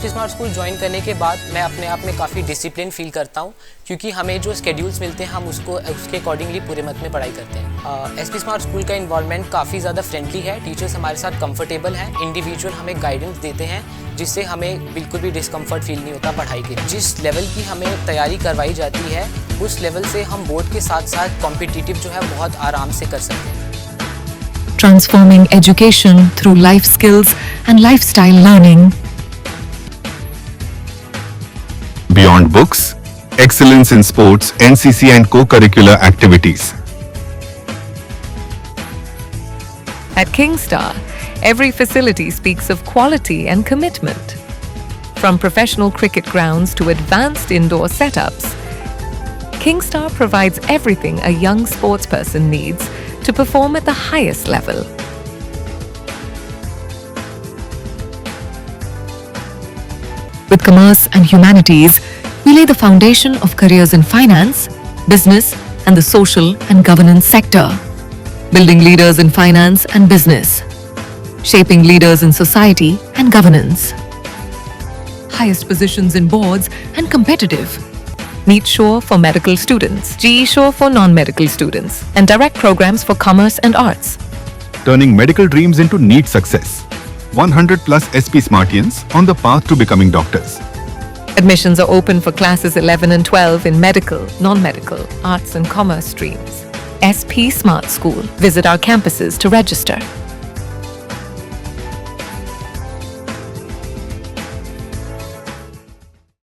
SP smart school join करने के बाद मैं अपने आप में काफ़ी डिसिप्लिन फील करता हूँ, क्योंकि हमें जो स्केड्यूल्स मिलते हैं हम उसके अकॉर्डिंगली पूरे मत में पढ़ाई करते हैं। एसपी स्मार्ट स्कूल का इन्वॉल्वमेंट काफ़ी ज़्यादा फ्रेंडली है, टीचर्स हमारे साथ कंफर्टेबल हैं, इंडिविजुअल हमें गाइडेंस देते हैं, जिससे हमें बिल्कुल भी डिस्कम्फर्ट फील नहीं होता पढ़ाई के। जिस लेवल की हमें तैयारी करवाई जाती है उस लेवल से हम बोर्ड के साथ साथ कॉम्पिटिटिव जो है बहुत आराम से कर सकते हैं। Transforming education through life skills and lifestyle learning. Beyond books, excellence in sports, NCC and co-curricular activities. At Kingstar, every facility speaks of quality and commitment. From professional cricket grounds to advanced indoor setups, Kingstar provides everything a young sportsperson needs to perform at the highest level. With commerce and humanities, we lay the foundation of careers in finance, business, and the social and governance sector, building leaders in finance and business, shaping leaders in society and governance. Highest positions in boards and competitive. NEET sure for medical students, JEE sure for non-medical students, and direct programs for commerce and arts. Turning medical dreams into NEET success. 100 plus SP Smartians on the path to becoming doctors. Admissions are open for classes 11 and 12 in medical, non-medical, arts and commerce streams. SP Smart School. Visit our campuses to register.